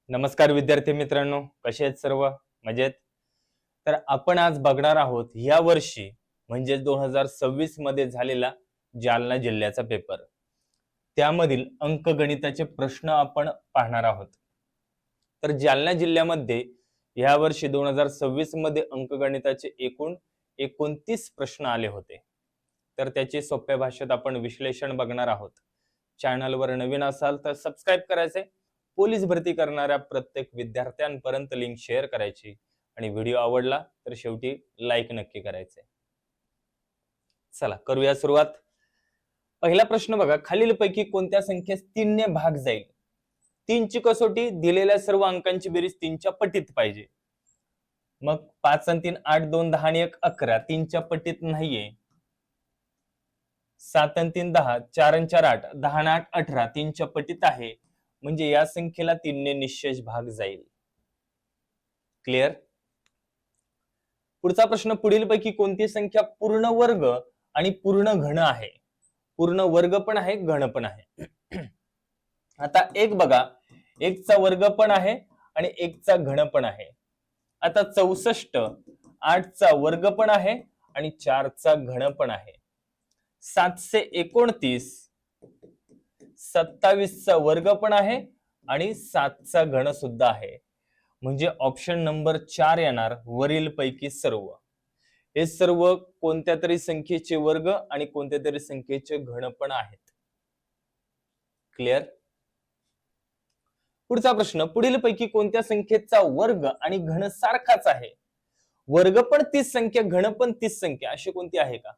नमस्कार विद्यार्थी मित्रांनो, कसे आहेत सर्व? मजेत? तर आपण आज बघणार आहोत या वर्षी म्हणजे 2026 मध्ये झालेला जालना जिल्ह्याचा पेपर. त्यामधील अंकगणिताचे प्रश्न आपण पाहणार आहोत. तर जालना जिल्ह्यामध्ये या वर्षी 2026 मध्ये अंकगणिताचे एकूण 29 प्रश्न आले होते. तर त्याचे सोप्या भाषेत आपण विश्लेषण बघणार आहोत. चॅनलवर नवीन असाल तर सबस्क्राईब करायचे. पोलीस भरती करणाऱ्या प्रत्येक विद्यार्थ्यांपर्यंत लिंक शेअर करायची आणि व्हिडिओ आवडला तर शेवटी लाईक नक्की करायचे. चला करूया सुरुवात. पहिला प्रश्न बघा, खालीलपैकी कोणत्या संख्येस 3 ने भाग जाईल? 3 ची कसोटी दिलेल्या सर्व अंकांची बेरीज 3 च्या पटीत पाहिजे. मग 5 आणि 3 8 2 10 आणि 1 11 3 च्या पटीत नाहीये. 7 आणि 3 10 4 आणि 4 8 10 आणि 8 18 3 च्या पटीत आहे. म्हणजे या संख्येला 3 ने निश्चेष भाग जाईल. क्लिअर? पुढचा प्रश्न, पुढीलपैकी कोणती संख्या पूर्ण वर्ग आणि पूर्ण घन आहे? पूर्ण वर्ग पण आहे, घन पण आहे. आता एक बघा, 1 चा वर्ग पण आहे आणि 1 चा घन पण आहे. आता 64 8 चा वर्ग पण आहे आणि 4 चा घन पण आहे. 729 27 चा वर्ग पण आहे आणि 7 चा घन सुद्धा आहे. म्हणजे ऑप्शन नंबर 4 येणार वरील पैकी सर्व. हे सर्व कोणत्या तरी संख्येचे वर्ग आणि कोणत्या तरी संख्येचे घन पण आहेत. क्लिअर? पुढचा प्रश्न, पुढीलपैकी कोणत्या संख्येचा वर्ग आणि घन सारखाच आहे? वर्ग पण तीच संख्या, घन पण तीच संख्या, अशी कोणती आहे का?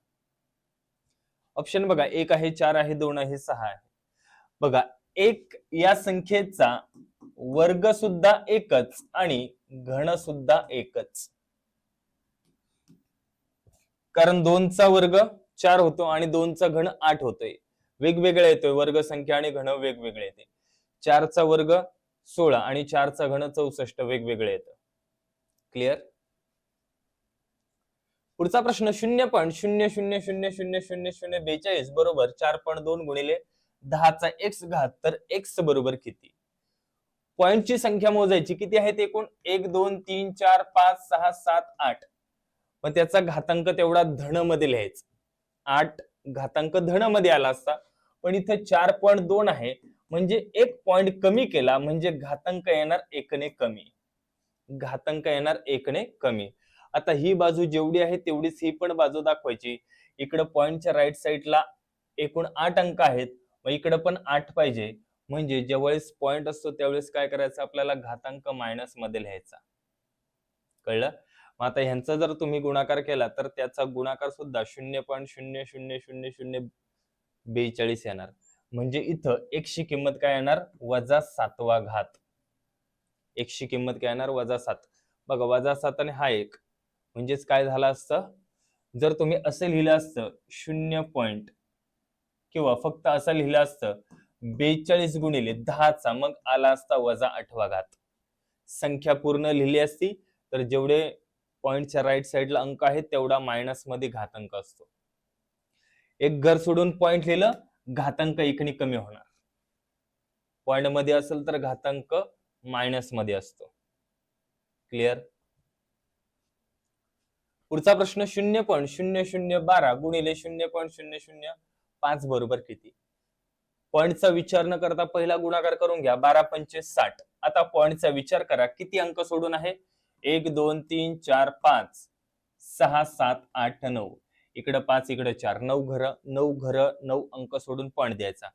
ऑप्शन बघा, 1 आहे, 4 आहे, 2 आहे, 6 आहे. बघा, 1 या संख्येचा वर्ग सुद्धा एकच आणि घन सुद्धा एकच. कारण 2 चा वर्ग 4 होतो आणि 2 चा घन 8 होतोय. वेगवेगळे येतोय, वर्ग संख्या आणि घन वेगवेगळे येते. 4 चा वर्ग 16 आणि 4 चा घन 64 वेगवेगळे येतं. क्लिअर? पुढचा प्रश्न, 0.00000042 बरोबर 4.2 गुणिले 10 चा x घात, तर x बरोबर किती? पॉइंटची संख्या मोजायची, किती आहेत एकूण? 1 2 3 4 5 6 7 8. पण त्याचा घातांक तेवढा धन मध्ये लिहायचा. 8 घातांक धन मध्ये आला असता, पण इथे 4.2 आहे म्हणजे 1 पॉइंट कमी केला म्हणजे घातांक येणार 1 ने कमी. घातांक येणार 1 ने कमी. आता ही बाजू जेवढी आहे तेवढीच ही पण बाजू दाखवायची. इकडे पॉइंटच्या राईट साइडला एकूण 8 अंक आहेत, मग इकडे पण 8 पाहिजे. म्हणजे ज्यावेळेस पॉइंट असतो त्यावेळेस काय करायचं, आपल्याला घातांक मायनस मध्ये लिहायचा. कळलं? मग आता ह्यांचा जर तुम्ही गुणाकार केला तर त्याचा गुणाकार सुद्धा 0.00042 येणार. म्हणजे इथं x ची किंमत काय येणार? -7वा घात. x ची किंमत काय येणार? -7. बघा, -7 आणि हा 1 म्हणजेच काय झालं असतं, जर तुम्ही असं लिहिलं असतं 0. किंवा फक्त असं लिहिलं असतं 42 गुणिले 10 चा, मग आला असता -8वा घात. संख्या पूर्ण लिहिली असती तर जेवढे पॉइंटच्या राईट साइडला अंक आहेत तेवढा मायनस मध्ये घातांक असतो. एक घर सोडून पॉइंट लिहिलं, घातांक 1 ने कमी होणार. पॉइंट मध्ये असेल तर घातांक मायनस मध्ये असतो. क्लिअर? पुढचा प्रश्न, 0.0012 गुणिले 0.005 बरोबर किती? पॉइंटचा विचार न करता पहिला गुणाकार करून घ्या. 12 पंचे 60. आता पॉइंटचा विचार करा, किती अंक सोडून आहे? 1 2 3 4 5 6 7 8 9. इकडे 5 इकडे 4, 9 घर 9 अंक सोडून पॉइंट द्यायचा.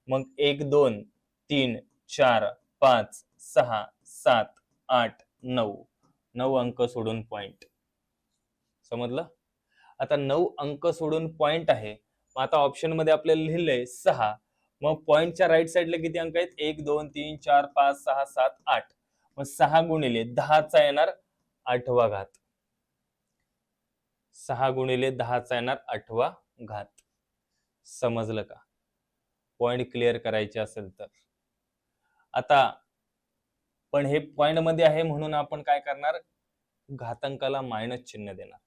मग 1 2 3 4 5 6 7 8 9 9 अंक सोडून पॉइंट. समजलं? आता 9 अंक सोडून पॉइंट आहे. मग आता ऑप्शन मध्ये आपल्याला लिहिलंय 6. मग पॉइंटच्या राईट साइडला किती अंक आहेत? 1 2 3 4 5 6 7 8. मग 6 गुणिले 10 चा येणार 8वा घात. 6 गुणिले 10 चा येणार 8वा घात. समजलं का? पॉइंट क्लिअर करायचे असेल तर. आता पण हे पॉइंट मध्ये आहे म्हणून आपण काय करणार? घातांकाला मायनस चिन्ह देणार.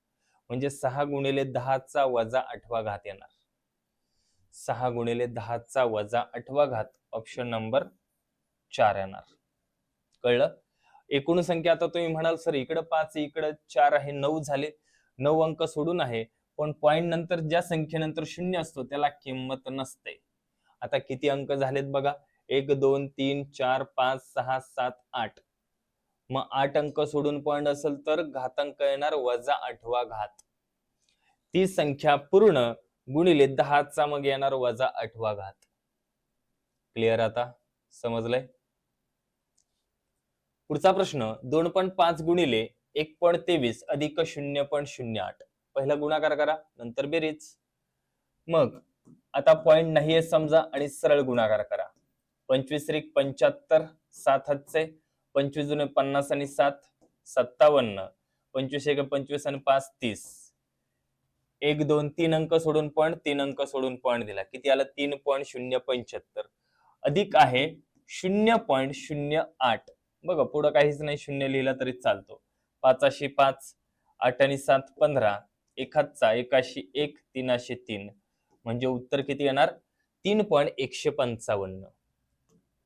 म्हणजे 6 गुणिले 10 चा वजा 8वा घात येणार. 6 गुणिले 10 चा वजा 8वा घात, ऑप्शन नंबर 4 येणार. कळलं? एकूण संख्या आता तुम्ही म्हणाल सर इकडं 5 इकडं 4 आहे, 9 झाले. 9 अंक सोडून आहे, पण पॉइंट नंतर ज्या संख्येनंतर शून्य असतो त्याला किंमत नसते. आता किती अंक झालेत बघा, 1 2 3 4 5 6 7 8. मग 8 अंक सोडून पॉइंट असेल तर घातांक येणार -8वा घात. ती संख्या पूर्ण गुणिले 10चा मग येणार -8वा घात. क्लिअर आता? समजलंय? पुढचा प्रश्न 2.5 गुणिले 1.23 अधिक 0.08. पहिला गुणाकार करा, नंतर बेरीज. मग आता पॉइंट नाहीये समजा आणि सरळ गुणाकार करा. 25 त्रिक 75, 7 हातचे, 25 दुने 50 आणि 7 57, 25 एक 25 आणि 5 30. 1 2 3 अंक सोडून पॉइंट, 3 अंक सोडून पॉइंट दिला. किती आलं? 3.075 अधिक आहे 0.08. बघा पुढं काहीच नाही, शून्य लिहिला तरी चालतो. 5 5, 8 आणि 7 15, 1 हातचा 1 1, 3 3. म्हणजे उत्तर किती येणार? 3.155.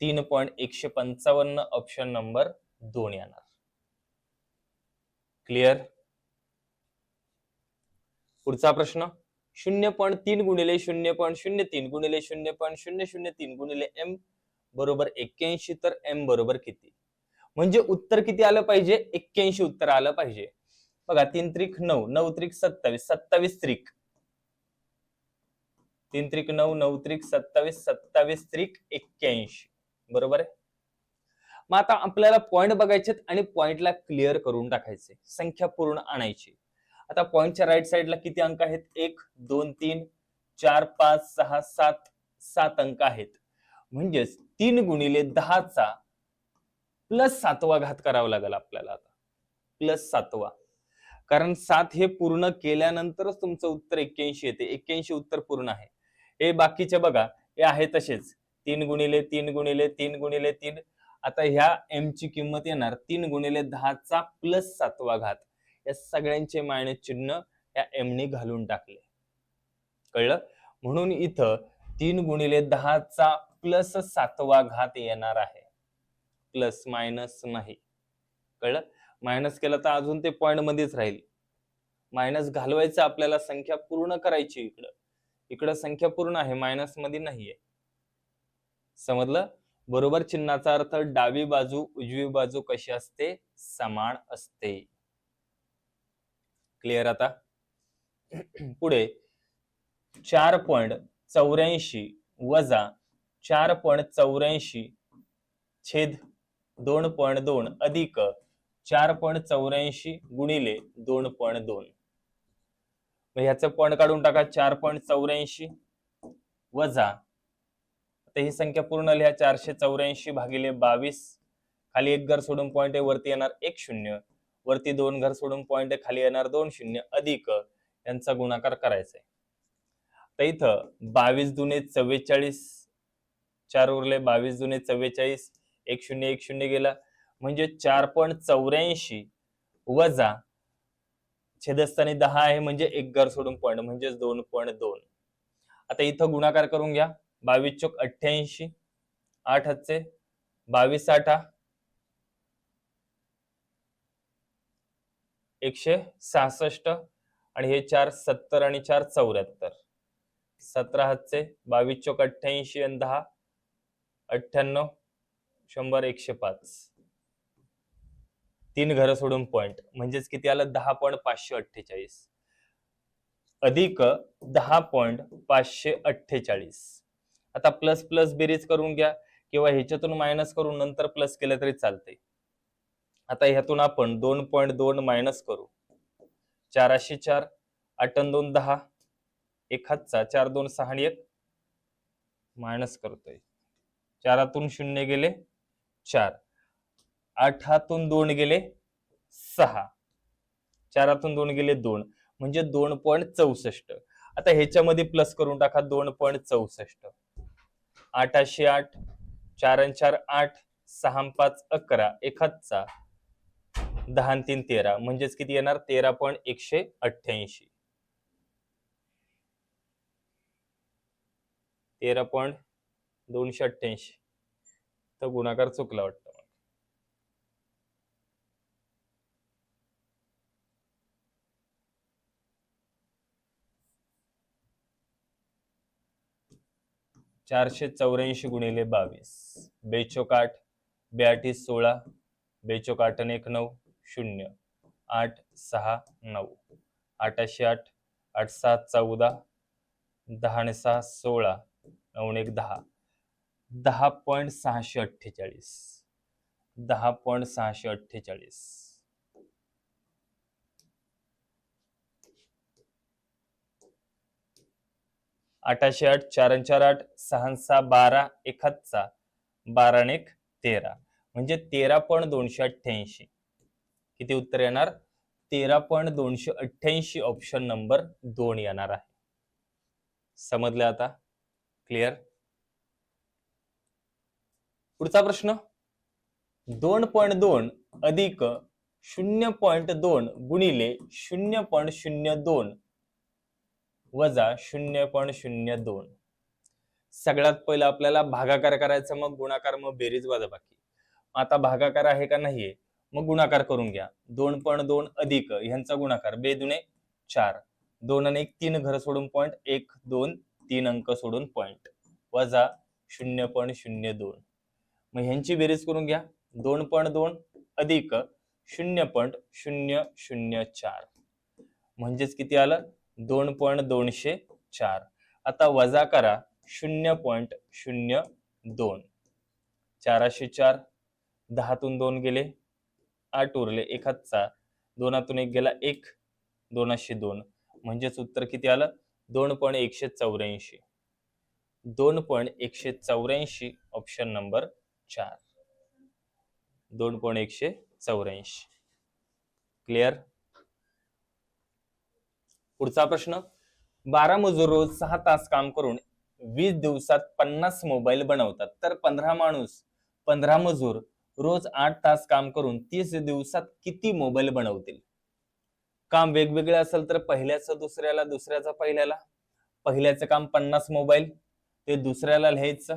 3.155 ऑप्शन नंबर 2 येणार. क्लिअर? पुढचा प्रश्न 0.3 गुणिले 0.03 गुणिले 0.003 गुणिले m बरोबर 81. तर m बरोबर किती? म्हणजे उत्तर किती आलं पाहिजे? 81 उत्तर आलं पाहिजे. बघा 3 त्रिक 9, 9 त्रिक 27, 27 त्रिक 3 त्रिक 9, 9 त्रिक 27, 27 त्रिक 81. बरोबर आहे? मग आता आपल्याला पॉइंट बघायचे आणि पॉइंटला क्लिअर करून टाकायचे, संख्या पूर्ण आणायची. आता पॉइंटच्या राईट साइडला किती अंक आहेत? 1 2 3 4 5 6 7 7 अंक आहेत. म्हणजेच 3 गुणिले 10चा प्लस 7वा घात करावा लागेल आपल्याला. आता प्लस 7वा, कारण 7 हे पूर्ण केल्यानंतरच तुमचं उत्तर 81 येते. 81 उत्तर पूर्ण आहे. हे बाकीचे बघा, हे आहे तसेच 3 गुणिले 3 गुणिले 3 गुणिले 3. आता ह्या m ची किंमत येणार 3 गुणिले 10चा प्लस 7वा घात. या सगळ्यांचे मायनस चिन्ह या m ने घालून टाकले. कळलं? म्हणून इथं 3 गुणिले 10चा प्लस 7वा घात येणार आहे. प्लस मायनस नाही. कळलं? मायनस केलं तर अजून ते पॉइंट मध्येच राहील. मायनस घालवायचं आपल्याला, संख्या पूर्ण करायची. इकडं संख्या पूर्ण आहे, मायनस मध्ये नाहीये. समजलं? बरोबर चिन्हाचा अर्थ डावी बाजू उजवी बाजू कशी असते? समान असते. क्लिअर आता? पुढे 4.84 वजा 4.84 छेद 2.2 अधिक 4.84 गुणिले 2.2. ह्याचं पॉइंट काढून टाका. 4.84 वजा, आता ही संख्या पूर्ण लिहा, 484 भागिले 22. खाली एक घर सोडून पॉइंट आहे, वरती येणार 1 0. वरती 2 घर सोडून पॉइंट आहे, खाली येणार 2 0 अधिक यांचा गुणाकार करायचा आहे. तर इथं 22 दुने 44, 4 उरले, 22 दुने 44, 1 0 1 0 गेला. म्हणजे 4.84 वजा छेदस्थानी 10 आहे, म्हणजे एक घर सोडून पॉइंट, म्हणजे 2.2. आता इथं गुणाकार करून घ्या. 22 चोक 88, 8 हातचे 22 8 166 आणि हे 4 70 आणि 4 74. 17 हातचे 22 चोक 88 आणि 10 98 100 105. 3 घरं सोडून पॉइंट, म्हणजेच किती आलं? 10.548 अधिक 10.548. आता प्लस प्लस बेरीज करून घ्या, किंवा ह्याच्यातून मायनस करून नंतर प्लस केलं तरी चालते. आता ह्यातून आपण 2.2 मायनस करू. 4 4, 8 2 10, 1 हातचा 4 2 6 आणि 1 मायनस करतोय. 4 0 गेले 4, 8 2 गेले 6, 4 2 गेले 2, म्हणजे 2.64. आता ह्याच्यामध्ये प्लस करून टाका. 2.64. 8 8, 4 4 8, 6 5 11, 1 हातचा 10 3 13, म्हणजेच किती येणार? 13.188. 13.288. तर गुणाकार चुकला वाटतं. 484 गुणिले 22, बेचोक 8, बेआठी 16, बेचोक 8 आणि 1 9, 0, 8 6 9, 8 8, 8 7 14, 10 आणि 6 16, 9 आणि 1 10, 10.648, 10.648. 8 8, 4 4 8, 6 6 12, 1 12 आणि 1 13, म्हणजे 13.288. किती उत्तर येणार? 13.288 ऑप्शन नंबर 2 येणार आहे. समजलं आता? क्लिअर? पुढचा प्रश्न, 2.2 अधिक 0.2 गुणिले 0.02 वजा 0.02. सगळ्यात पहिलं आपल्याला भागाकार करायचा, मग गुणाकार, मग बेरीज वजाबाकी. आता भागाकार आहे का नाहीये, मग गुणाकार करून घ्या. 2.2 अधिक ह्यांचा गुणाकार, 2 दुणे 4, 2 आणि 1 3 घर सोडून पॉइंट, 1 2 3 अंक सोडून पॉइंट, वजा 0.02. मग ह्यांची बेरीज करून घ्या. 2.2 अधिक 0.004 म्हणजेच किती आलं? 2.204. आता वजा करा 0.02. 404, 10तून 2 गेले, 8 उरले, 1 2तून 1 गेला, 1 2 म्हणजेच उत्तर किती आलं? 2.184. 2.184 ऑप्शन नंबर 4. 2.184. क्लिअर? पुढचा प्रश्न, 12 मजूर रोज 6 तास काम करून 20 दिवसात 50 मोबाईल बनवतात, तर 15 मजूर रोज 8 तास काम करून 30 दिवसात किती मोबाईल बनवतील? काम वेगवेगळे असेल तर पहिल्याचं दुसऱ्याला, दुसऱ्याचं पहिल्याला. पहिल्याचं काम 50 मोबाईल, ते दुसऱ्याला लिहायचं.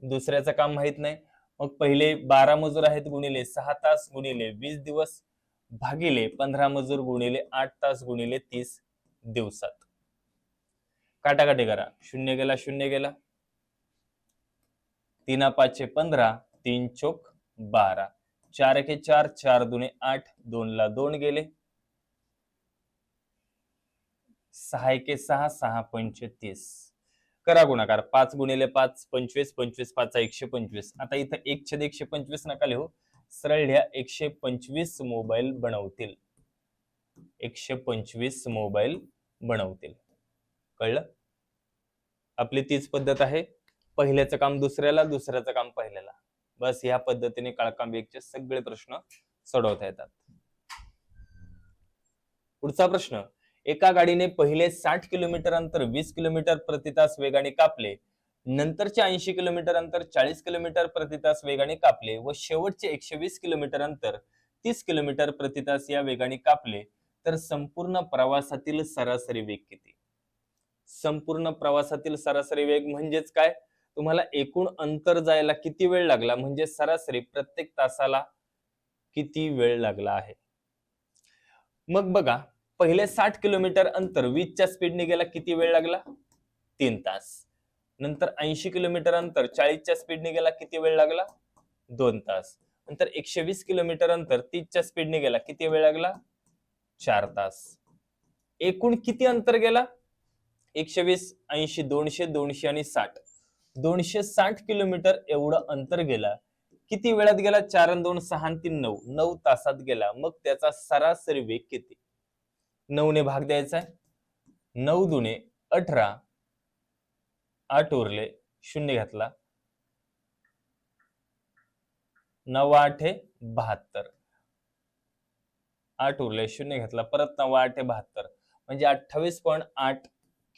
दुसऱ्याचं काम माहित नाही, मग पहिले 12 मजूर आहेत गुणिले 6 तास गुणिले 20 दिवस भागिले 15 मजूर गुणिले 8 तास गुणिले 30 दिवसात. काटाकाटी करा. 0 गेला 0 गेला, 3 5 15, 3 चौक 12, 4 1 4, 4 2 8, 2 ला 2 गेले, 6 1 6, 6 35. करा गुणाकार. 5 गुणिले 5 25, 25 5 125. आता इथं 1/125 नका लिहू, सरळ लिहा 125 मोबाईल बनवतील. 125 मोबाईल बनवतील. कळलं? आपली तीच पद्धत आहे, पहिल्याचं काम दुसऱ्याला, दुसऱ्याचं काम पहिल्याला. बस ह्या पद्धतीने काळकांबेकचे सगळे प्रश्न सोडवता येतात. पुढचा प्रश्न, एका गाडीने पहिले 60 किलोमीटर अंतर 20 किलोमीटर प्रति तास वेगाने कापले, नंतरचे 80 किलोमीटर अंतर 40 किलोमीटर प्रति तास वेगाने कापले व शेवटचे 120 किलोमीटर अंतर 30 किलोमीटर प्रति तास या वेगाने कापले, तर संपूर्ण प्रवासातील सरासरी वेग किती? संपूर्ण प्रवासातील सरासरी वेग म्हणजेच काय? तुम्हाला एकूण अंतर जायला किती वेळ लागला, म्हणजे सरासरी प्रत्येक तासाला किती वेळ लागला आहे. मग बघा, पहिले 60 किलोमीटर अंतर 20 च्या स्पीडने गेला, किती वेळ लागला? 3 तास. नंतर 80 किलोमीटर अंतर 40 च्या स्पीडने गेला, किती वेळ लागला? 2 तास. नंतर 120 किलोमीटर अंतर 30 च्या स्पीडने गेला, किती वेळ लागला? 4 तास. एकूण किती अंतर गेला? 120, 80, 200, 200 आणि 60. 260 किलोमीटर एवढं अंतर गेला. किती वेळात गेला? 4 आणि 2 6 आणि 3 9, 9 तासात गेला. मग त्याचा सरासरी वेग किती? 9 ने भाग द्यायचा आहे. 9 दुणे 18, 8 उरले, 0 घातला, 9 8 72, 8 उरले, 0 घातला, परत 9 8 72, म्हणजे 28.8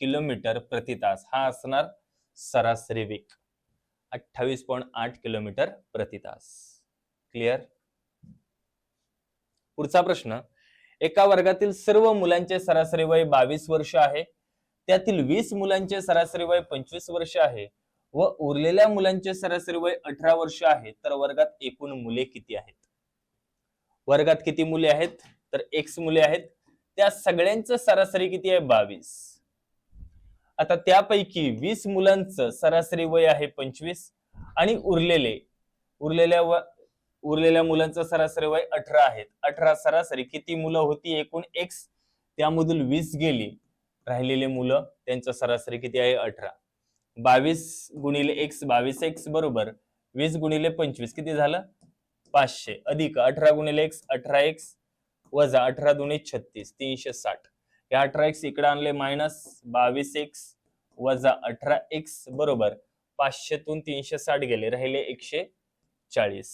किलोमीटर प्रति तास हा असणार सरासरी वेग. 28.8 किलोमीटर प्रति तास. क्लिअर? पुढचा प्रश्न, एका वर्गातील सर्व मुलांचे सरासरी वय 22 वर्ष आहे, त्यातील 20 मुलांचे सरासरी वय 25 वर्ष आहे व उरलेल्या मुलांचे सरासरी वय 18 वर्ष आहे, तर वर्गात एकूण मुले किती आहेत? वर्गात किती मुले आहेत? तर x मुले आहेत. त्या सगळ्यांचं सरासरी किती आहे? 22. आता त्यापैकी 20 मुलांचं सरासरी वय आहे 25 आणि उरलेल्या मुलांचं सरासरी वय 18 आहेत. 18 सरासरी किती मुलं होती एकूण एक्स, त्यामधून 20 गेली, राहिलेले मुलं त्यांचं सरासरी किती आहे 18. 22 गुणिले एक्स 22x बरोबर 20 गुणिले 25 किती झालं 500 अधिक 18 गुणिले एक्स 18x वजा 18 दुणे 36 360. या 18x इकडे आणले मायनस 22x वजा 18x बरोबर 500 तून 360 गेले राहिले 140.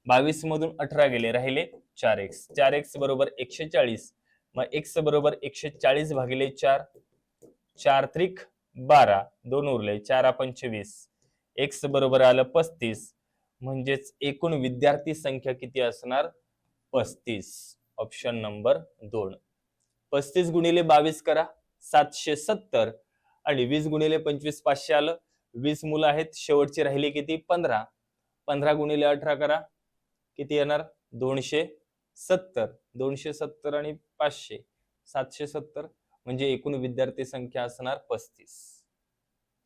22 मधून 18 गेले राहिले 4x 4x बरोबर 140. मग x बरोबर 140 भागिले 4 4 त्रिक 12 दोन उरले 4 25 x बरोबर आलं 35. म्हणजेच एकूण विद्यार्थी संख्या किती असणार 35. Option number 2. 35 गुणिले 22 करा 770 आणि 20 गुणिले 25 500 आलं. 20 मुलं आहेत, शेवटची राहिली किती 15. 15 गुणिले 18 करा किती येणार 270. 270 आणि 500 770 म्हणजे एकूण विद्यार्थी संख्या असणार 35.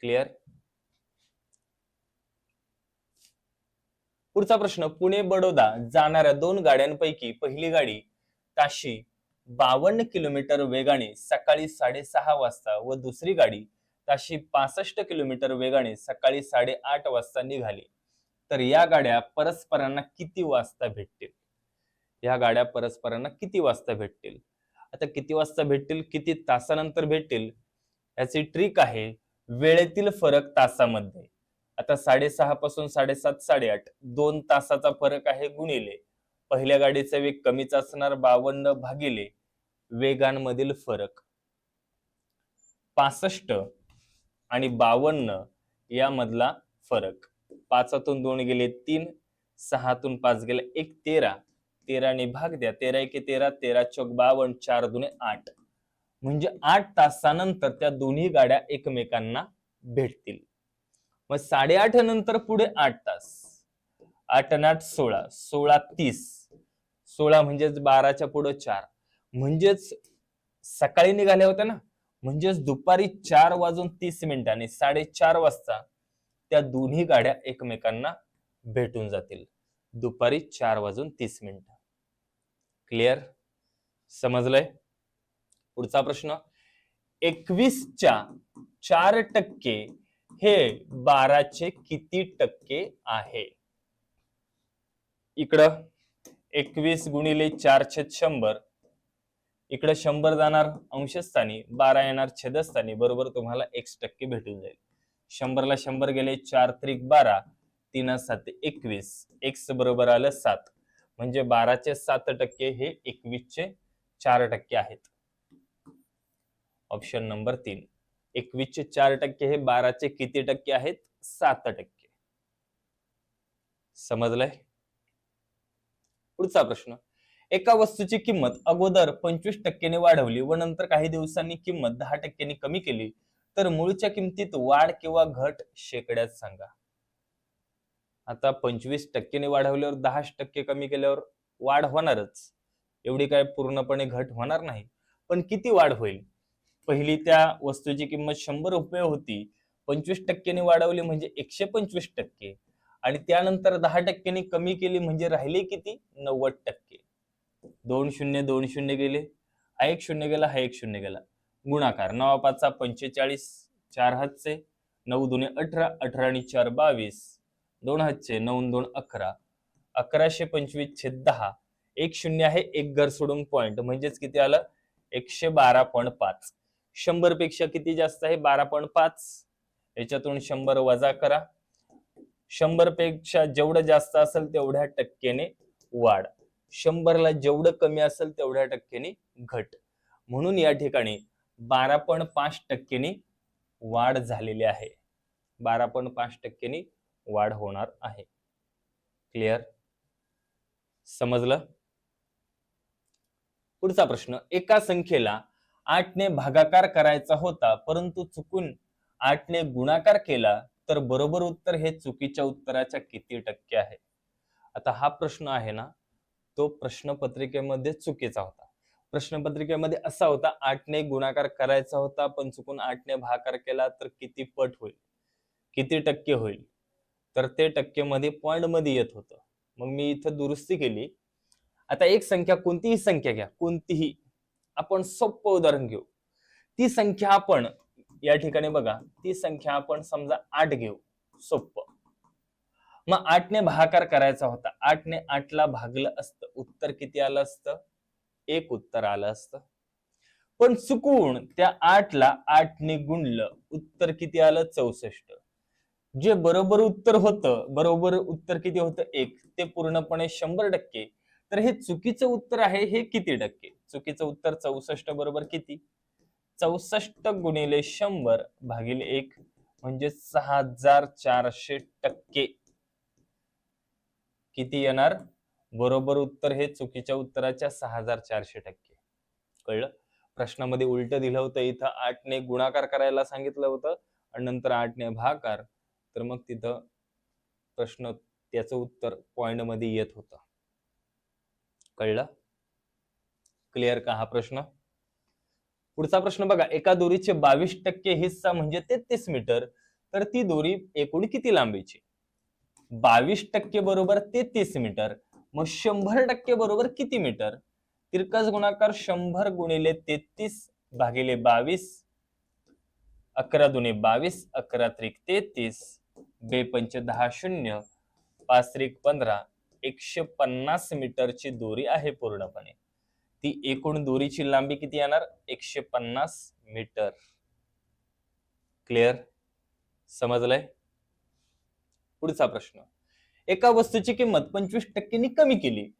क्लिअर. पुढचा प्रश्न, पुणे बडोदा जाणाऱ्या 2 गाड्यांपैकी पहिली गाडी ताशी 52 किलोमीटर वेगाने सकाळी 6:30 वाजता व दुसरी गाडी ताशी 65 किलोमीटर वेगाने सकाळी 8:30 वाजता निघाली, तर या गाड्या परस्परांना किती वाजता भेटतील. या गाड्या परस्परांना किती वाजता भेटतील. आता किती वाजता भेटतील, किती तासानंतर भेटतील, याची ट्रिक आहे वेळेतील फरक तासामध्ये. आता 6:30 पासून 7:30 8:30 2 तासाचा फरक आहे गुणिले पहिल्या गाडीचा वेग कमीच असणार 52 भागिले वेगांमधील फरक 65 आणि 52 यामधला फरक. 5तून 2 गेले 3, 6तून 5 गेले 1 13. 13 ने भाग द्या 13 1 13 13 चौक 52 4 दुने 8. म्हणजे 8 तासानंतर त्या दोन्ही गाड्या एकमेकांना भेटतील. मग 8:30 नंतर पुढे 8 तास 8 आणि 8 16 16 30 16 म्हणजेच 12च्या पुढे 4 म्हणजेच सकाळी निघाल्या होत्या ना, म्हणजेच दुपारी 4:30 आणि 4:30 वाजता त्या दोन्ही गाड्या एकमेकांना भेटून जातील दुपारी 4:30. क्लिअर. समजलंय. पुढचा प्रश्न, 21च्या 4% हे 12चे किती टक्के आहे. इकडं 21 गुणिले 4/100 इकडे 100 जाणार अंशस्थानी 12 येणार छेदस्थानी बरोबर तुम्हाला x% भेटून जाईल. 100 ला 100 गेले 4 त्रिक 12 3 7 21 x बरोबर आलं 7. म्हणजे 12चे 7% हे 21चे 4% आहेत. Option number 3. 21चे 4% हे 12चे किती टक्के आहेत 7%. समजलंय. पुढचा प्रश्न, एका वस्तूची किंमत अगोदर 25% ने वाढवली व नंतर काही दिवसांनी किंमत 10% ने कमी केली, तर मूळच्या किमतीत वाढ किंवा घट शेकड्यात सांगा. आता 25% ने वाढवल्यावर 10% कमी केल्यावर वाढ होणारच, एवढी काय पूर्णपणे घट होणार नाही. पण किती वाढ होईल. पहिली त्या वस्तूची किंमत 100 रुपये होती, 25% ने वाढवली म्हणजे 125% आणि त्यानंतर 10% ने कमी केली म्हणजे राहिले किती 90%. 2 शून्य 2 शून्य गेले, हा 1 शून्य गेला, हा 1 शून्य गेला. गुणाकार 9 5 45 4 हातचे 9 दुने 18 18 आणि 4 22 2 हातचे 9 2 11 1125 छेद 10 1 शून्य आहे, एक घर सोडून पॉइंट म्हणजेच किती आलं 112.5. 100 पेक्षा किती जास्त आहे 12.5. याच्यातून 100 वजा करा. 100 पेक्षा जेवढं जास्त असेल तेवढ्या टक्क्याने वाढ, 100 ला जेवढं कमी असेल तेवढ्या टक्क्याने घट. म्हणून या ठिकाणी 12.5% ने वाढ झालेली आहे. 12.5% ने वाढ होणार आहे. क्लिअर. समजलं. पुढचा प्रश्न, एका संख्येला 8 ने भागाकार करायचा होता परंतु चुकून 8 ने गुणाकार केला, तर बरोबर उत्तर हे चुकीच्या उत्तराच्या किती टक्के आहे. आता हा प्रश्न आहे ना, तो प्रश्नपत्रिकेमध्ये चुकीचा होता, प्रश्नपत्रिकेमध्ये असा होता, 8ने गुणाकार करायचा होता पण चुकून 8ने भागाकार केला तर किती पट होईल, किती टक्के होईल, तर ते टक्केमध्ये पॉइंट मध्ये येत होतं. मग मी इथं दुरुस्ती केली. आता एक संख्या, कोणतीही संख्या घ्या, कोणतीही, आपण सोपं उदाहरण घेऊ. ती संख्या आपण या ठिकाणी बघा, ती संख्या आपण समजा 8 घेऊ, सोपं. मग 8ने भागाकार करायचा होता, 8ने 8ला भागलं असतं, उत्तर किती आलं असतं, 1 उत्तर आलं असतं. पण चुकून त्या 8ला 8ने गुणलं, उत्तर किती आलं, 64. जे बरोबर उत्तर होतं, बरोबर उत्तर किती होतं, 1, ते पूर्णपणे 100%. तर हे चुकीचं उत्तर आहे, हे किती टक्के? चुकीचं उत्तर 64 बरोबर किती, 64 गुणिले 100 भागिले 1 म्हणजे 6400%. किती येणार, बरोबर उत्तर हे चुकीच्या उत्तराच्या 6400%. कळलं? प्रश्नामध्ये उलट दिलं होतं, इथं 8ने गुणाकार करायला सांगितलं होतं आणि नंतर 8ने भागाकार, तर मग तिथं प्रश्न त्याचं उत्तर पॉइंट मध्ये येत होतं. कळलं? क्लिअर का हा प्रश्न? पुढचा प्रश्न बघा, एका दोरीचे 22% हिस्सा म्हणजे 33 मीटर, तर ती दोरी एकूण किती लांबीची? 22% बरोबर 33 मीटर, मग 100% बरोबर किती मीटर? तिरकस गुणाकार 100 गुणिले 33 भागिले 22, 11 दुने 22, 11 त्रिक 33, 2 पंच 10 शून्य, 5 त्रिक 15, 150 मीटरची दोरी आहे पूर्णपणे. ती एकूण दोरीची लांबी किती येणार, 150 मीटर. क्लिअर? समजलंय? पुढचा प्रश्न, एका वस्तूची किंमत 25% कमी केली,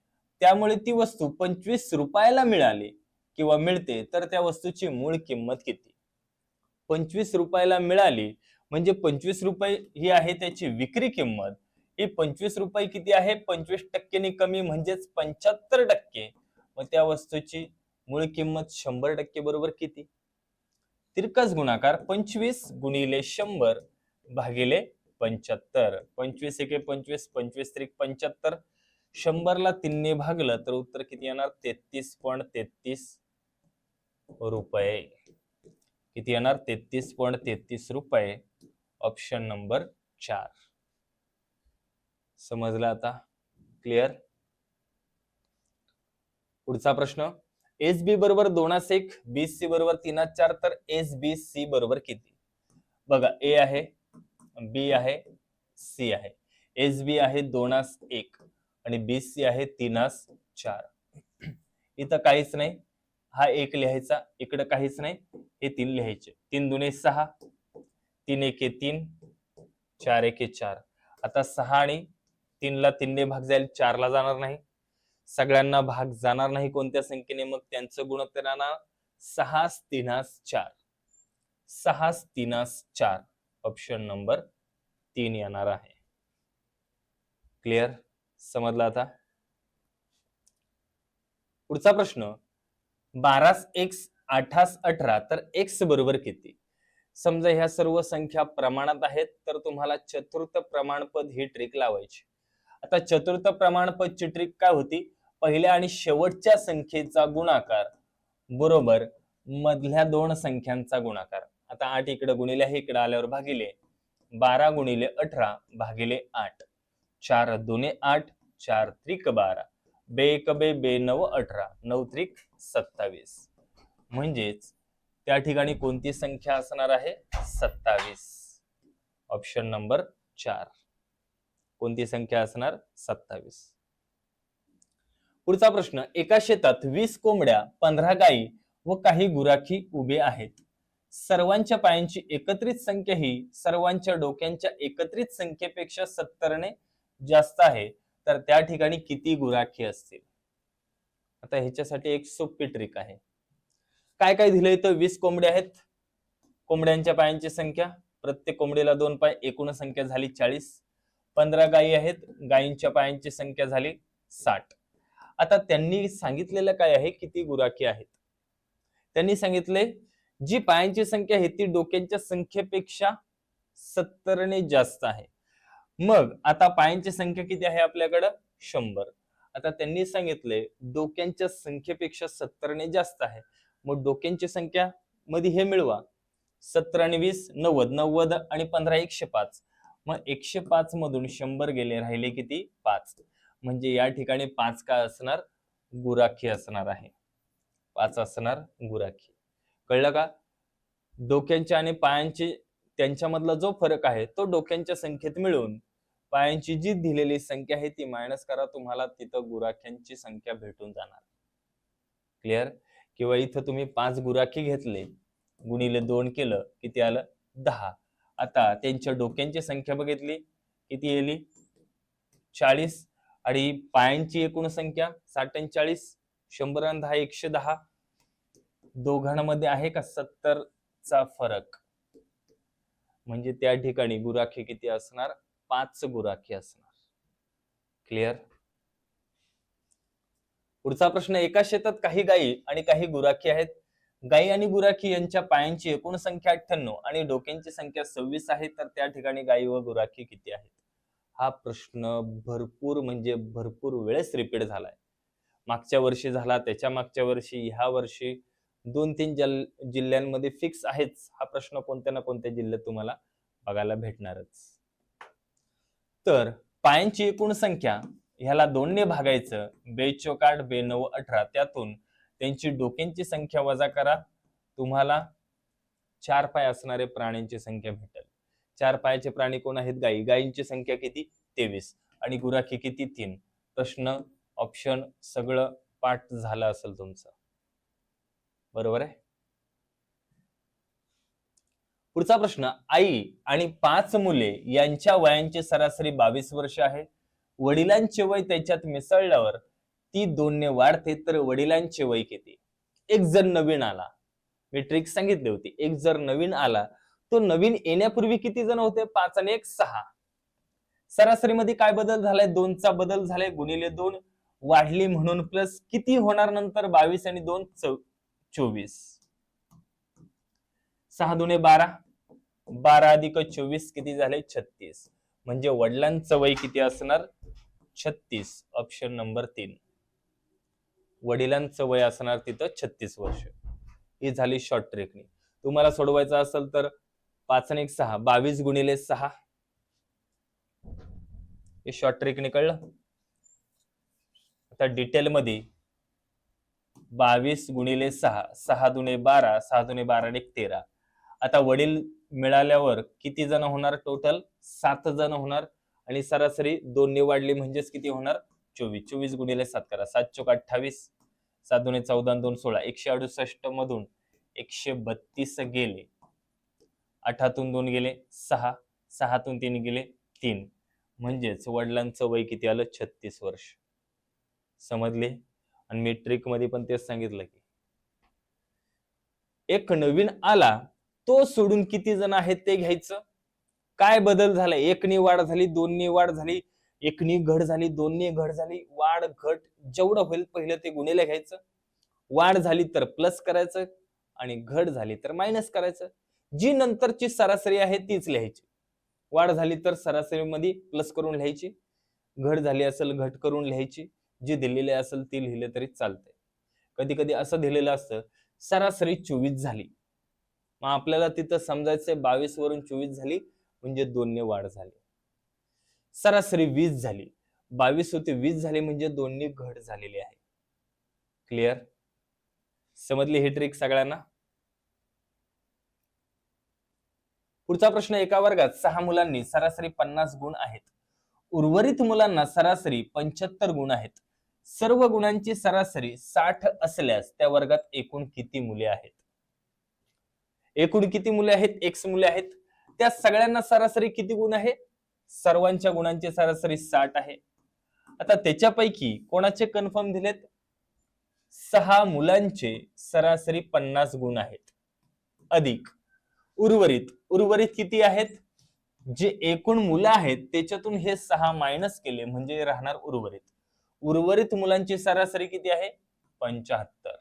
त्यामुळे ती वस्तू 25 रुपयाला मिळाली किंवा मिळते, तर त्या वस्तूची मूळ किंमत किती? 25 रुपयाला मिळाली म्हणजे 25 रुपये ही आहे त्याची विक्री किंमत. ही 25 रुपये किती आहे, 25% कमी म्हणजेच 75%. मग त्या वस्तूची मूळ किंमत 100% बरोबर किती? तिरकस गुणाकार 25 गुणिले 100 भागिले 75. 25 एके 25, 25 त्रिक 75, 100 ला 3 ने भागलं तर उत्तर किती येणार, 33.33 रुपये. किती येणार, 33.33 रुपये. Option number 4. समजलं आता? क्लिअर? पुढचा प्रश्न, एस बी बरोबर 2/1, बी सी बरोबर 3/4, तर एस बी सी बरोबर किती? बघा, ए आहे, बी आहे, सी आहे. एस बी आहे 2/1 आणि बी सी आहे 3/4. इथं काहीच नाही, हा 1 लिहायचा, इकडे काहीच नाही, हे 3 लिहायचे. 3 दुने 6, 3 एके 3, 4 एके 4. आता 6 आणि 3 ला 3 ने भाग जाईल, 4 ला जाणार नाही, सगळ्यांना भाग जाणार नाही कोणत्या संख्येने, मग त्यांचं गुणोत्तर येणार 6×3=4. 6×3=4. ऑप्शन नंबर 3 येणार आहे. क्लिअर? समजलं आता? पुढचा प्रश्न, 12x 8 18, तर x बरोबर किती? समजा ह्या सर्व संख्या प्रमाणात आहेत, तर तुम्हाला चतुर्थ प्रमाणपद ही ट्रिक लावायची. आता चतुर्थ प्रमाणपदची ट्रिक काय होती, पहिल्या आणि शेवटच्या संख्येचा गुणाकार बरोबर मधल्या दोन संख्यांचा गुणाकार. आता 8 इकडे गुणिले हे इकडे आल्यावर भागिले 12 गुणिले 18 भागिले 8. 4 दुने 8, 4 त्रिक 12, 2 1 2, 2 9 18, 9 त्रिक 27. म्हणजेच त्या ठिकाणी कोणती संख्या असणार आहे, 27. Option number 4. कोणती संख्या असणार, 27. पुढचा प्रश्न, एका शेतात 20 कोंबड्या, 15 गायी व काही गुराखी उभे आहेत. सर्वांच्या पायांची एकत्रित संख्या ही सर्वांच्या डोक्यांच्या एकत्रित संख्येपेक्षा 70 ने जास्त आहे, तर त्या ठिकाणी किती गुराखी असतील? आता ह्याच्यासाठी एक सोपी ट्रिक आहे. काय काय दिलंय तर 20 कोंबड्या आहेत, कोंबड्यांच्या पायांची संख्या, प्रत्येक कोंबडीला 2 पाय, एकूण संख्या झाली 40. 15 गायी आहेत, गायींच्या पायांची संख्या झाली 60. आता त्यांनी सांगितलेलं काय आहे, किती गुराखी आहेत? त्यांनी सांगितले जी पायांची संख्या आहे ती डोक्यांच्या संख्येपेक्षा 70 ने जास्त आहे. मग आता पायांची संख्या किती आहे आपल्याकडे, 100. आता त्यांनी सांगितले डोक्यांच्या संख्येपेक्षा 70 जास्त आहे, मग डोक्यांची संख्या मध्ये हे मिळवा. 70 आणि 20 90, 90 आणि 15 105. मग 105 मधून 100 गेले, राहिले किती 5. म्हणजे या ठिकाणी 5 काय असणार, गुराखी असणार आहे. 5 असणार गुराखी. कळलं का? डोक्यांच्या आणि पायांची त्यांच्यामधला जो फरक आहे तो डोक्यांच्या संख्येत मिळून पायांची जी दिलेली संख्या आहे ती मायनस करा, तुम्हाला तिथं गुराख्यांची संख्या भेटून जाणार. क्लिअर? किंवा इथं तुम्ही 5 गुराखी घेतले, गुणिले 2 केलं, किती आलं 10. आता त्यांच्या डोक्यांची संख्या बघितली किती येली 40, आणि पायांची एकूण संख्या 60 आणि 40, 100 आणि 10 110. दोघांमध्ये आहे का 70 चा फरक, म्हणजे त्या ठिकाणी गुराखी किती असणार, 5 गुराखी असणार. क्लिअर? पुढचा प्रश्न, एका शेतात काही गायी आणि काही गुराखी आहेत. गायी आणि गुराखी यांच्या पायांची एकूण संख्या 98 आणि डोक्यांची संख्या 26 आहे, तर त्या ठिकाणी गायी व गुराखी किती आहेत? हा प्रश्न भरपूर म्हणजे भरपूर वेळेस रिपीट झालाय. मागच्या वर्षी झाला, त्याच्या मागच्या वर्षी, ह्या वर्षी 2-3 जिल्ह्यांमध्ये फिक्स आहेच. हा प्रश्न कोणत्या ना कोणत्या जिल्ह्यात तुम्हाला बघायला भेटणारच. तर पायांची एकूण संख्या ह्याला 2 ने भागायचं, 2 चोक 8, 2 9 18, त्यातून त्यांची डोक्यांची संख्या वजा करा, तुम्हाला 4 पाय असणारे प्राण्यांची संख्या भेटेल. 4 पायाचे प्राणी कोण आहेत? गायी. गायींची संख्या किती? 23 आणि गुराखी किती? 3. प्रश्न, ऑप्शन सगळं पाठ झालं असेल तुमचं. बरोबर आहे? पुढचा प्रश्न, आई आणि 5 मुले यांच्या वयांची सरासरी 22 वर्ष आहे. वडिलांचे वय त्याच्यात मिसळल्यावर ती 2 ने वाढते, तर वडिलांचे वय किती? एक जर नवीन आला, मी ट्रिक सांगितली होती, एक जर नवीन आला, तो नवीन येण्यापूर्वी किती जण होते? 5 आणि 1 6. सरासरीमध्ये काय बदल झालाय? 2 चा बदल झालाय, गुणिले 2 वाढली म्हणून प्लस किती होणार नंतर? 22 आणि 2 24. 6 दुने 12, 12 अधिक 24 किती झाले? 36. म्हणजे वडिलांचं वय किती असणार? 36. Option number 3. वडिलांचं वय असणार तिथं 36 वर्ष. ही झाली शॉर्ट ट्रिकनी. तुम्हाला सोडवायचं असेल तर 5 आणि 1 6, 22 गुणिले 6. हे शॉर्ट ट्रिकने कळलं. आता डिटेल मध्ये 22 गुणिले 6, 6 दुने 12, 6 दुने 12 आणि 13. आता वडील मिळाल्यावर किती जण होणार? टोटल 7 जण होणार, आणि सरासरी 2 ने वाढली म्हणजेच किती होणार? 24. 24 गुणिले 7 करा, 7 चोक 28, 7 दुने 14 आणि 2 16. 168 मधून 132 गेले, 8 तून 2 गेले 6, 6 तून 3 गेले 3, म्हणजेच वडिलांचं वय किती आलं? 36 वर्ष. समजले? आणि मी ट्रिक मध्ये पण तेच सांगितलं की एक नवीन आला तो सोडून किती जण आहेत ते घ्यायचं. काय बदल झाला? 1 ने वाढ झाली, 2 ने वाढ झाली, 1 ने घट झाली, 2 ने घट झाली, वाढ घट जेवढं होईल पहिलं ते गुणिले घ्यायचं. वाढ झाली तर प्लस करायचं आणि घट झाली तर मायनस करायचं. जी नंतरची सरासरी आहे तीच लिहायची. वाढ झाली तर सरासरीमध्ये प्लस करून लिहायची, घट झाली असेल घट करून लिहायची, जी दिलेली असेल ती लिहिले तरी चालते. कधी कधी असं दिलेलं असतं सरासरी 24 झाली, मग आपल्याला तिथं समजायचंय 22 वरून 24 झाली म्हणजे 2 ने वाढ झाली. सरासरी 20 झाली, 22 होते 20 झाले म्हणजे 2 ने घट झालेली आहे. क्लिअर? समजली ही ट्रिक सगळ्यांना? पुढचा प्रश्न, एका वर्गात 6 मुलांनी सरासरी 50 गुण आहेत, उर्वरित मुलांना सरासरी 75 गुण आहेत. सर्व गुणांची सरासरी 60 असल्यास त्या वर्गात एकूण किती मुले आहेत? एकूण किती मुले आहेत? x मुले आहेत. त्या सगळ्यांना सरासरी किती गुण आहे? सर्वांच्या गुणांची सरासरी 60 आहे. आता त्याच्यापैकी कोणाचे कन्फर्म दिलेत? 6 मुलांचे सरासरी 50 गुण आहेत, अधिक उर्वरित किती आहेत? जे एकूण मुलं आहेत त्याच्यातून हे 6 मायनस केले म्हणजे राहणार उर्वरित मुलांची सरासरी किती आहे? 75.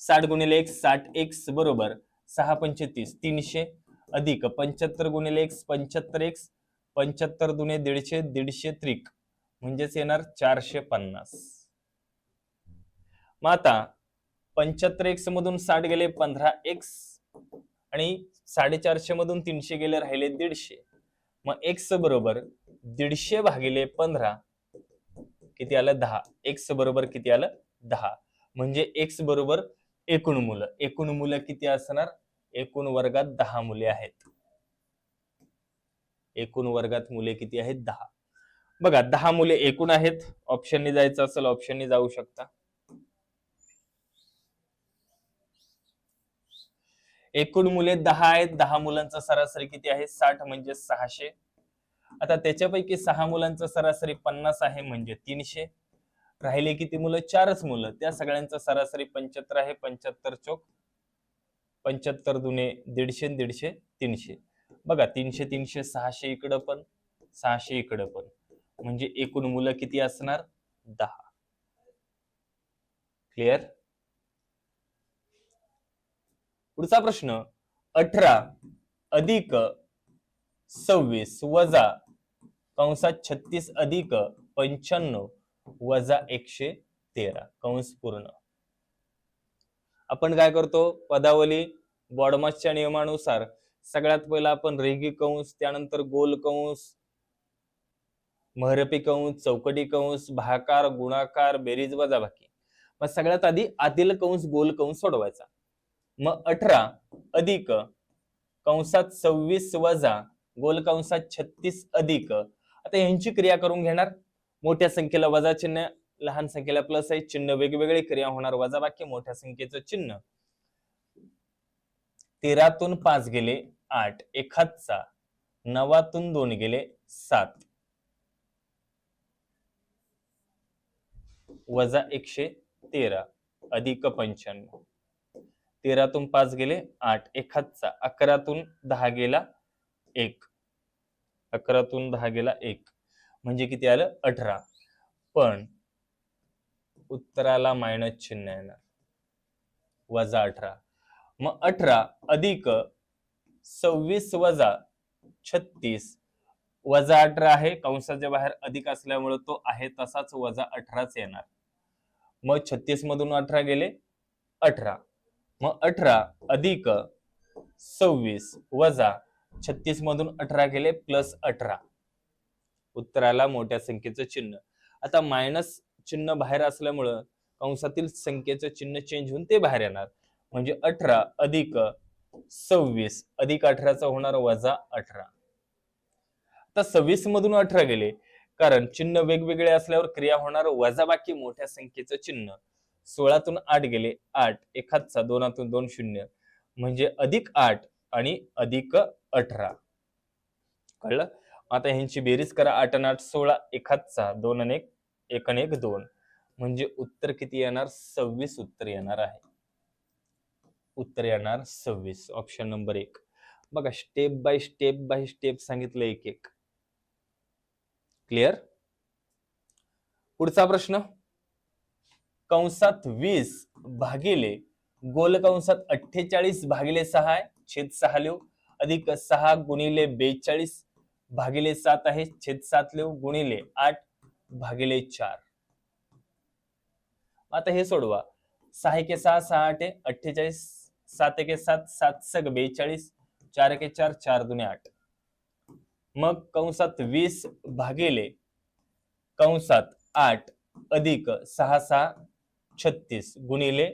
60 गुणिले x 60x बरोबर 6 पंचे 30, 300 अधिक 75 गुणिले x 75x, 75 दुने 150, 150 त्रिक म्हणजेच येणार 450. मग आता 75x मधून 60 गेले 15x आणि 450 मधून 300 गेले राहिले 150. मग x बरोबर 150 भागिले 15 किती आलं 10. x बरोबर किती आलं 10. म्हणजे x बरोबर एकूण मुलं किती असणार? एकूण वर्गात 10 मुले आहेत. एकूण वर्गात मुले किती आहेत? 10. बघा 10 मुले एकूण आहेत. ऑप्शननी जायचं असेल ऑप्शननी जाऊ शकता. एकूण मुले 10 आहेत. 10 मुलांचा सरासरी किती आहे? 60 म्हणजे 600. आता त्याच्यापैकी 6 मुलांचा सरासरी 50 आहे म्हणजे 300. राहिले किती मुलं? 4च मुलं. त्या सगळ्यांचा सरासरी 75 आहे. 75 चोक 75 दुने 150, 150 300. बघा 300 300 600 इकडं पण 600 इकडं पण, म्हणजे एकूण मुलं किती असणार? 10. क्लिअर? पुढचा प्रश्न 18 अधिक 26 वजा कंसात 36 अधिक 95 वजा 113 कंस पूर्ण. आपण काय करतो? पदावली बॉडमासच्या नियमानुसार सगळ्यात पहिला आपण रेघी कंस, त्यानंतर गोल कंस, महरपी कंस, चौकटी कंस, भागाकार, गुणाकार, बेरीज, वजाबाकी. मग सगळ्यात आधी आतील कंस गोल कंस सोडवायचा. मग 18 अधिक कंसात 26 वजा गोल कंसात 36 अधिक, आता यांची क्रिया करून घेणार. मोठ्या संख्येला वजा चिन्ह, लहान संख्येला प्लस आहे चिन्ह, वेगवेगळी क्रिया होणार. वजाबाकी मोठ्या संख्येचं चिन्ह. 13तून 5 गेले 8, 1 9तून 2 गेले 7 वजा 113 अधिक 95. 13तून 5 गेले 8, 1 11तून 10 गेला 1, 11तून 10 गेला 1, म्हणजे किती आलं? 18. पण उत्तराला मायनस चिन्ह येणार, वजा 18. मग 18 अधिक 26 वजा 36 वजा 18 आहे, कंसाच्या बाहेर अधिक असल्यामुळे तो आहे तसाच वजा 18च येणार. मग 36 मधून 18 गेले 18. मग 18 अधिक 26 वजा 36 मधून 18 गेले प्लस 18. उत्तराला मोठ्या संख्येचं चिन्ह. आता मायनस चिन्ह बाहेर असल्यामुळं कंसातील संख्येचं चिन्ह चेंज होऊन ते बाहेर येणार. म्हणजे 18 अधिक 26 अधिक 18चा होणार वजा 18. आता 26 मधून 18 गेले, कारण चिन्ह वेगवेगळे असल्यावर क्रिया होणार वजाबाकी मोठ्या संख्येचं चिन्ह. 16तून 8 गेले 8, 1 2तून 2 0, म्हणजे अधिक 8 आणि अधिक 18. कळलं? आता ह्यांची बेरीज करा. 8 आणि 8 16, 1 2 आणि 1 1 आणि 1 2, म्हणजे उत्तर किती येणार? 26 उत्तर येणार आहे. उत्तर येणार 26. Option number 1. बघा स्टेप बाय स्टेप सांगितलं एक एक. क्लिअर? पुढचा प्रश्न कंसात 20 भागिले गोल कंसात 48 भागिले 6 आहे छेद 6 लिहू, अधिक 6 गुणिले 42 भागिले 7 आहे छेद 7 लिहू, गुणिले 8 भागिले 4. आता हे सोडवा. 6 एके 6 6 8 48, 7 एके 7 7 सग 42, 4 एके 4 4 दुने 8. मग कंसात 20 भागिले कंसात 8 अधिक 6 6 36 गुणिले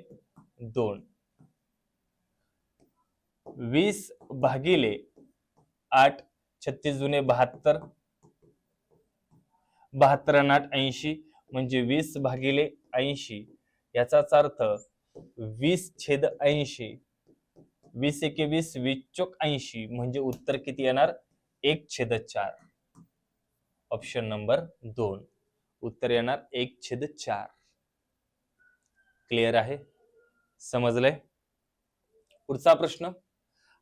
2. 20 भागिले 8 36 दुने 72, 72 आणि 8 80, म्हणजे 20 भागिले 80. याचाच अर्थ 20 छेद 80, 20 एके 20 20 चोक 80, म्हणजे उत्तर किती येणार? 1 छेद 4. Option number 2. उत्तर येणार 1 छेद 4. क्लिअर आहे? समजलंय? पुढचा प्रश्न.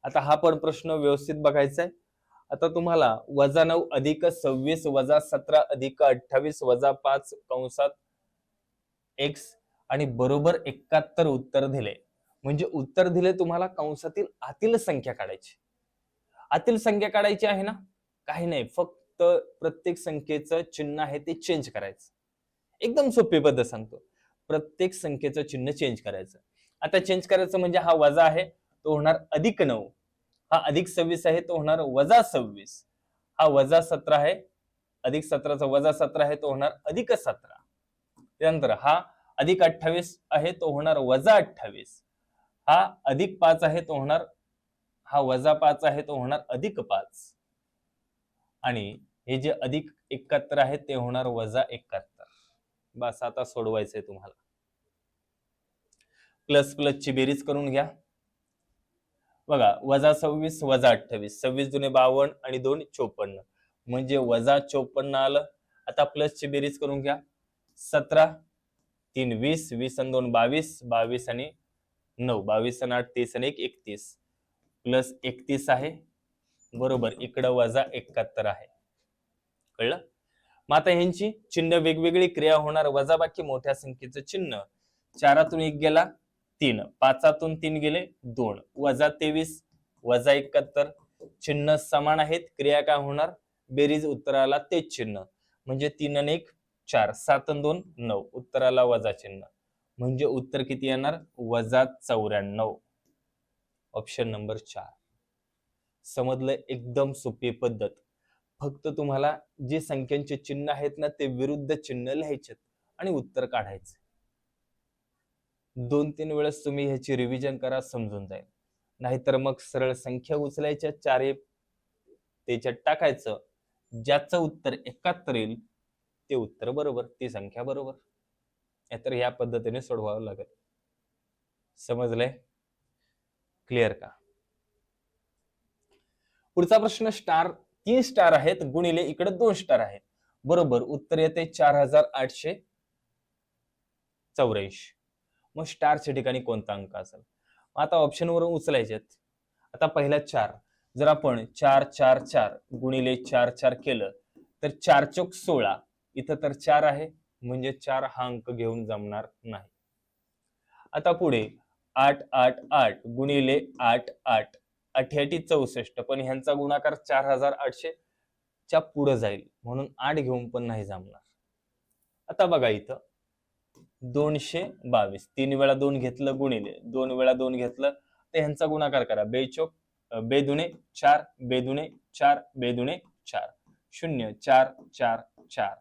आता हा पण प्रश्न व्यवस्थित बघायचा आहे. आता तुम्हाला वजा 9 अधिक 26 वजा 17 अधिक 28 वजा 5 कंसात x आणि बरोबर 71 उत्तर दिले. म्हणजे उत्तर दिले तुम्हाला, कंसातील आतील संख्या काढायची. आतील संख्या काढायची आहे ना? काही नाही, फक्त फक्त प्रत्येक संख्येचं चिन्ह आहे ते चेंज करायचं. एकदम सोपी पद्धत सांगतो. प्रत्येक संख्येचं चिन्ह चेंज करायचं. आता चेंज करायचं म्हणजे हा वजा आहे तो होणार +9. हा +26 आहे तो होणार -26. हा -17 आहे, +17चा -17 आहे तो होणार +17. त्यानंतर हा +28 आहे तो होणार -28. हा +5 आहे तो होणार, हा -5 आहे तो होणार +5. आणि हे जे +71 आहे ते होणार -71. बस आता सोडवायचंय तुम्हाला. प्लस प्लस ची बेरीज करून घ्या. बघा, -26 -28, 26 दुने 52 आणि 2 54, म्हणजे -54 आलं. आता प्लस ची बेरीज करून घ्या. 17 3 20, 20 आणि 2 22, 22 आणि 9, 22 आणि 8 30 आणि 1 31, प्लस 31 आहे बरोबर. इकडं -71 आहे. कळलं? मग आता ह्यांची चिन्ह वेगवेगळी क्रिया होणार. वजाबाकी मोठ्या संख्येचं चिन्ह 4तून 1 गेला 3, 5तून 3 गेले 2, -23 -71, चिन्ह समान आहेत, क्रिया काय होणार, बेरीज उत्तराला तेच चिन्ह, म्हणजे 3 आणि 1 4, 7 आणि 2 9, उत्तराला वजा चिन्ह, म्हणजे उत्तर किती येणार -94. Option number 4. समजलं? एकदम सोपी पद्धत. फक्त तुम्हाला जे संख्यांचे चिन्ह आहेत ना ते विरुद्ध चिन्ह लिहायचे आणि उत्तर काढायचे. 2-3 वेळेस तुम्ही ह्याची रिव्हिजन करा, समजून जाईल. नाहीतर मग सरळ संख्या उचलायच्या, 4 त्याच्यात टाकायचं, ज्याचं उत्तर 71 येईल ते उत्तर बरोबर, ती संख्या बरोबर. नाहीतर या पद्धतीने सोडवावं लागेल. समजलंय? क्लिअर का? पुढचा प्रश्न 3 स्टार आहेत गुणिले इकडे 2 स्टार आहेत बरोबर. उत्तर येते 4884. मग स्टारच्या ठिकाणी कोणता अंक असेल? आता ऑप्शन वरून उचलायचे. आता पहिला 4, जर आपण 4 4 4 गुणिले 4 4 केलं तर 4 चौक 16, इथं तर 4 आहे म्हणजे 4 हा अंक घेऊन जमणार नाही. आता पुढे 8 8 8 गुणिले 8 8, 88 64, पण ह्यांचा गुणाकार 4800 च्या पुढे जाईल म्हणून 8 घेऊन पण नाही जमणार. आता बघा इथं 222, 3 वेळा 2 घेतलं गुणिले 2 वेळा 2 घेतलं तर ह्यांचा गुणाकार करा. 2 चौक 2 दुने 4, 2 दुने 4, 2 दुने 4, 0 4 4 4,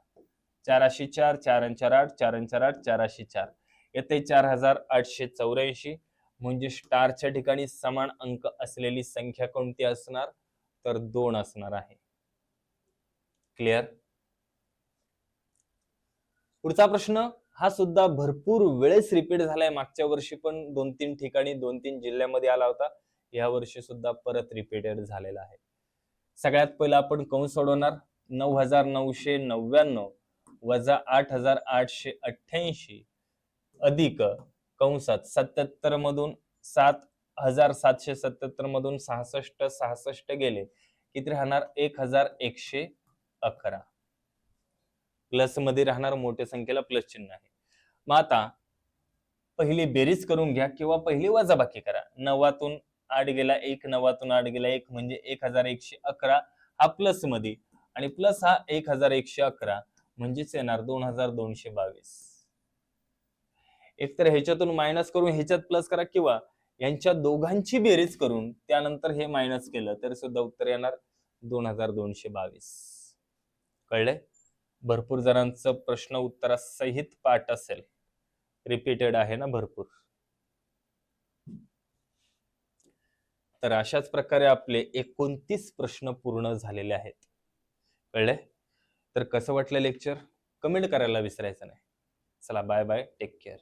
484, 4 आणि 4 8, 4 आणि 4 8, 484, येते 4884. म्हणजे स्टारच्या ठिकाणी समान अंक असलेली संख्या कोणती असणार, तर 2 असणार आहे. क्लिअर? पुढचा प्रश्न हा सुद्धा भरपूर वेळेस रिपीट झालाय. मागच्या वर्षी पण 2-3 ठिकाणी 2-3 जिल्ह्यामध्ये आला होता. या वर्षी सुद्धा परत रिपीटेड झालेला आहे. सगळ्यात पहिला आपण कंस सोडवणार. 9999 वजा 8888 अधिक कंसात 77 मधून 7777 मधून 66 गेले किती राहणार, 1111. प्लस मध्ये राहणार, मोठ्या संख्येला प्लस चिन्ह आहे. मग आता पहिली बेरीज करून घ्या किंवा पहिली वजाबाकी करा. 9तून 8 गेला 1, 9तून 8 गेला 1, म्हणजे 1111 हा प्लस मध्ये आणि प्लस हा 1111 म्हणजेच येणार 2222. एकतर ह्याच्यातून मायनस करून ह्याच्यात प्लस करा किंवा यांच्या दोघांची बेरीज करून त्यानंतर हे मायनस केलं तर सुद्धा उत्तर येणार 2222. कळलंय? भरपूर जणांचं प्रश्न उत्तरासहित पाठ असेल, रिपीटेड आहे ना भरपूर. तर अशाच प्रकारे आपले 29 प्रश्न पूर्ण झालेले आहेत. कळलंय? तर कसं वाटलं लेक्चर कमेंट करायला विसरायचं नाही. चला बाय बाय, टेक केअर.